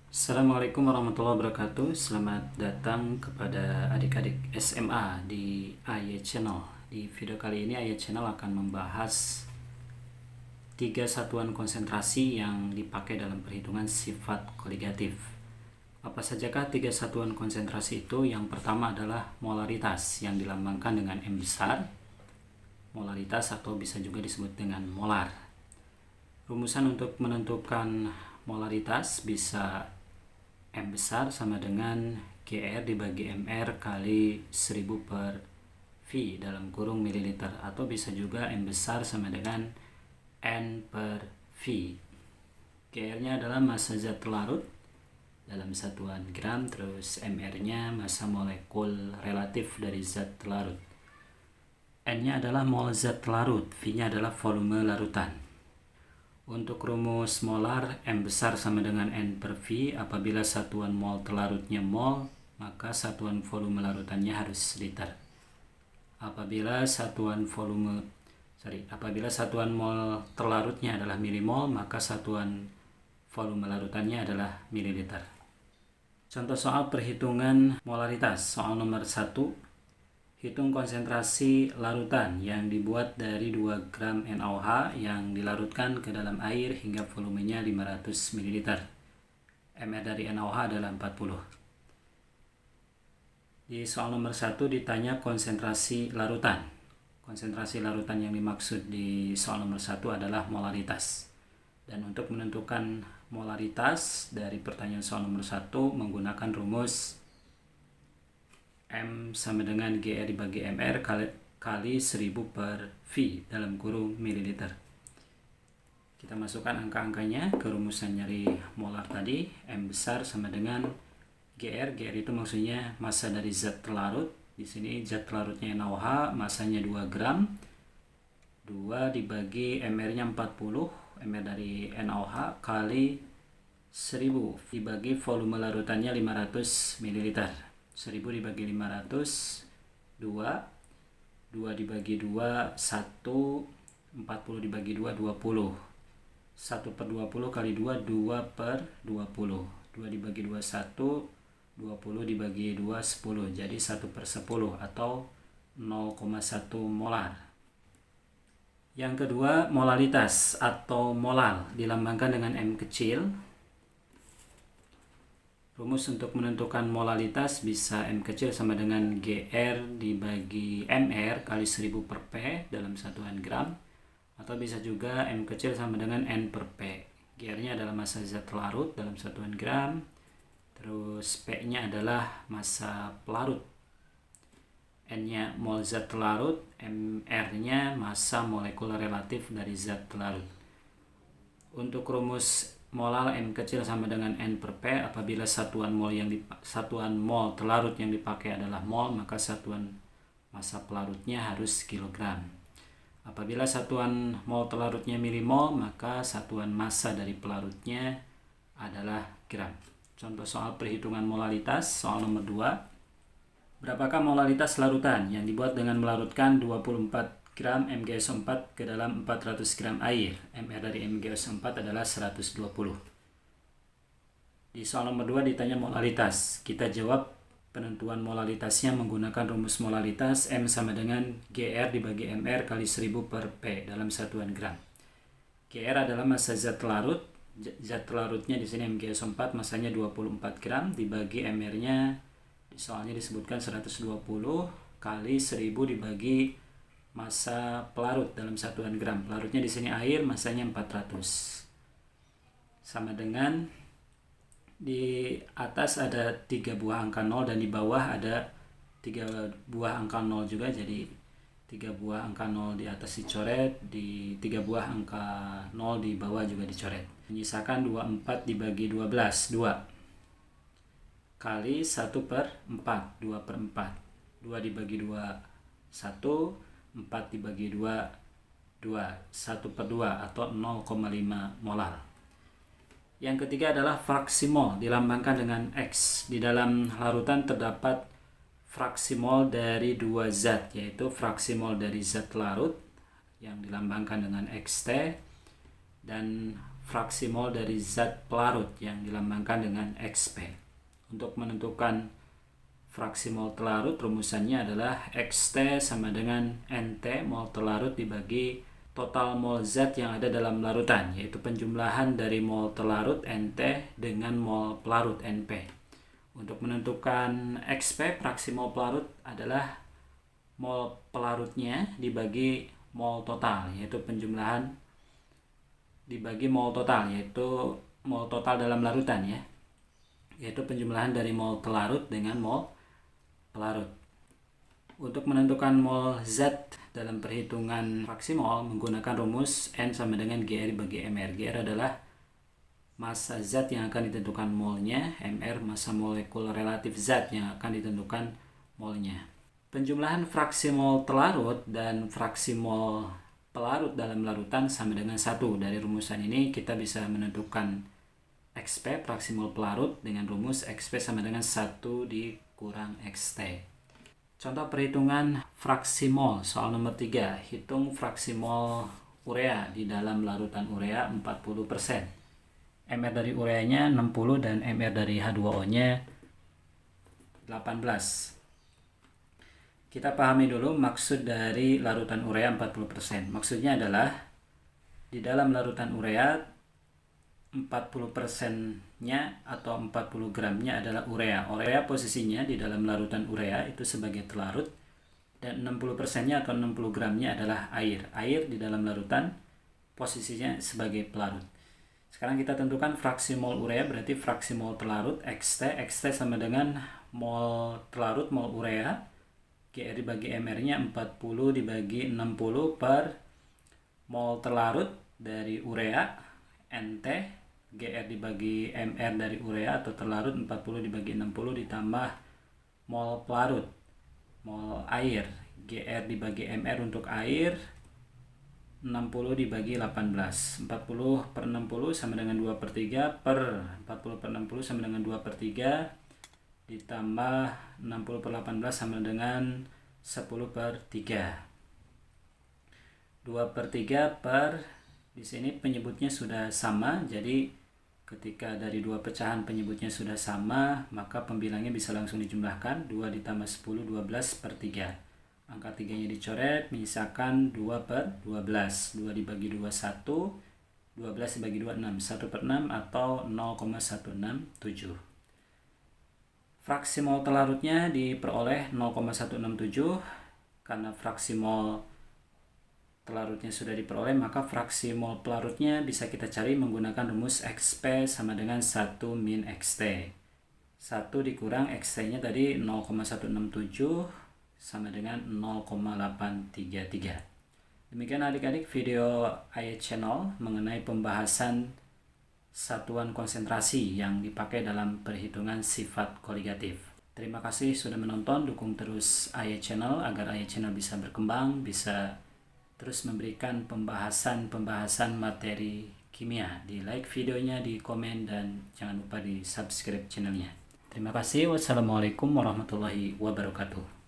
Assalamualaikum warahmatullahi wabarakatuh. Selamat datang kepada adik-adik SMA di AY Channel. Di video kali ini AY Channel akan membahas 3 satuan konsentrasi yang dipakai dalam perhitungan sifat koligatif. Apa sajakah 3 satuan konsentrasi itu? Yang pertama adalah molaritas yang dilambangkan dengan M besar. Molaritas atau bisa juga disebut dengan molar. Rumusan untuk menentukan molaritas bisa M besar sama dengan GR dibagi MR kali 1000 per V dalam kurung mililiter, atau bisa juga M besar sama dengan N per V. GR-nya adalah massa zat larut dalam satuan gram, terus MR-nya massa molekul relatif dari zat larut. N-nya adalah mol zat larut, V-nya adalah volume larutan. Untuk rumus molar, M besar sama dengan N per V. Apabila satuan mol terlarutnya mol, maka satuan volume larutannya harus liter. Apabila satuan mol terlarutnya adalah milimol, maka satuan volume larutannya adalah mililiter. Contoh soal perhitungan molaritas. Soal nomor 1. Hitung konsentrasi larutan yang dibuat dari 2 gram NaOH yang dilarutkan ke dalam air hingga volumenya 500 ml. MR dari NaOH adalah 40. Di soal nomor 1 ditanya konsentrasi larutan. Konsentrasi larutan yang dimaksud di soal nomor 1 adalah molaritas. Dan untuk menentukan molaritas dari pertanyaan soal nomor 1 menggunakan rumus M sama dengan GR dibagi MR kali 1000 per V dalam kurung mililiter. Kita masukkan angka-angkanya ke rumusan nyari molar tadi. M besar sama dengan GR. GR itu maksudnya massa dari zat terlarut. Di sini zat terlarutnya NaOH, massanya 2 gram. 2 dibagi MR-nya 40. MR dari NaOH kali 1000 dibagi volume larutannya 500 ml. 1000 dibagi 500, 2 dibagi 2, 1, 40 dibagi 2, 20. 1 per 20 kali 2, 2 per 20. 2 dibagi 2, 1, 20 dibagi 2, 10. Jadi 1 per 10 atau 0,1 molar. Yang kedua, molaritas atau molal dilambangkan dengan M kecil. Rumus untuk menentukan molaritas bisa M kecil sama dengan GR dibagi MR kali 1000 per P dalam satuan gram, atau bisa juga M kecil sama dengan N per P. GR-nya adalah massa zat larut dalam satuan gram, terus P-nya adalah massa pelarut. N-nya mol zat larut, MR-nya massa molekul relatif dari zat larut. Untuk rumus molal M kecil sama dengan N per P, apabila satuan mol terlarut yang dipakai adalah mol, maka satuan massa pelarutnya harus kilogram. Apabila satuan mol terlarutnya milimol, maka satuan massa dari pelarutnya adalah gram. Contoh soal perhitungan molaritas, soal nomor 2. Berapakah molaritas larutan yang dibuat dengan melarutkan 24 gram MgSO4 ke dalam 400 gram air? MR dari MgSO4 adalah 120. Di soal nomor 2 ditanya molaritas. Kita jawab penentuan molaritasnya menggunakan rumus molaritas M sama dengan GR dibagi MR kali 1000 per P dalam satuan gram. GR adalah massa zat larut. Zat larutnya di sini MgSO4, massanya 24 gram dibagi MR-nya soalnya disebutkan 120 kali 1000 dibagi massa pelarut dalam satuan gram. Pelarutnya di sini air, massanya 400. Sama dengan di atas ada 3 buah angka 0 dan di bawah ada 3 buah angka 0 juga. Jadi 3 buah angka 0 di atas dicoret, di 3 buah angka 0 di bawah juga dicoret. Menyisakan 24 dibagi 12, 2 kali 1 per 4, 2 per 4. 2 dibagi 2, 1. 4 dibagi 2, 1 per 2 atau 0,5 molar. Yang ketiga adalah fraksi mol dilambangkan dengan X. Di dalam larutan terdapat fraksi mol dari 2 zat, yaitu fraksi mol dari zat larut yang dilambangkan dengan XT dan fraksi mol dari zat pelarut yang dilambangkan dengan XP. Untuk menentukan fraksi mol telarut, rumusannya adalah XT sama dengan NT mol telarut dibagi total mol zat yang ada dalam larutan, yaitu penjumlahan dari mol telarut NT dengan mol pelarut NP. Untuk menentukan XP, fraksi mol pelarut adalah mol pelarutnya dibagi mol total, yaitu penjumlahan dibagi mol total, yaitu mol total dalam larutan ya, yaitu penjumlahan dari mol telarut dengan mol pelarut. Untuk menentukan mol zat dalam perhitungan fraksi mol menggunakan rumus N sama dengan GR bagi MR. GR adalah massa zat yang akan ditentukan molnya, MR massa molekul relatif zat yang akan ditentukan molnya. Penjumlahan fraksi mol telarut dan fraksi mol pelarut dalam larutan sama dengan 1. Dari rumusan ini kita bisa menentukan XP fraksi mol pelarut dengan rumus XP sama dengan 1 dikurang XT. Contoh perhitungan fraksi mol soal nomor 3. Hitung fraksi mol urea di dalam larutan urea 40%. MR dari ureanya 60 dan MR dari H2O-nya 18. Kita pahami dulu maksud dari larutan urea 40%. Maksudnya adalah di dalam larutan urea 40%-nya atau 40 gramnya adalah urea. Urea posisinya di dalam larutan urea itu sebagai telarut dan 60%-nya atau 60 gramnya adalah air. Air di dalam larutan posisinya sebagai pelarut. Sekarang kita tentukan fraksi mol urea, berarti fraksi mol telarut XT. XT sama dengan mol telarut mol urea. GR dibagi MR-nya 40 dibagi 60 per mol telarut dari urea NT, GR dibagi MR dari urea atau telarut 40 dibagi 60 ditambah mol pelarut, mol air, GR dibagi MR untuk air 60 dibagi 18. 40 per 60 sama dengan 2/3 per 40 per 60 sama dengan 2/3 ditambah 60 per 18 sama dengan 10/3. 2/3 per, di sini penyebutnya sudah sama, jadi ketika dari dua pecahan penyebutnya sudah sama, maka pembilangnya bisa langsung dijumlahkan. 2 ditambah 10, 12/3. Angka 3-nya dicoret, menyisakan 2/12. 2 dibagi 2, 1. 12 dibagi 2, 6. 1/6 atau 0,167. Fraksi mol telarutnya diperoleh 0,167. Karena fraksi mol telarutnya sudah diperoleh, maka fraksi mol pelarutnya bisa kita cari menggunakan rumus XP sama dengan 1 min XT. 1 dikurang XT-nya tadi 0,167 sama dengan 0,833. Demikian adik-adik video Ayat Channel mengenai pembahasan satuan konsentrasi yang dipakai dalam perhitungan sifat koligatif. Terima kasih sudah menonton, dukung terus Ayat Channel agar Ayat Channel bisa berkembang, bisa terus memberikan pembahasan materi kimia. Di like videonya, di komen, dan jangan lupa di subscribe channelnya. Terima kasih. Wassalamualaikum warahmatullahi wabarakatuh.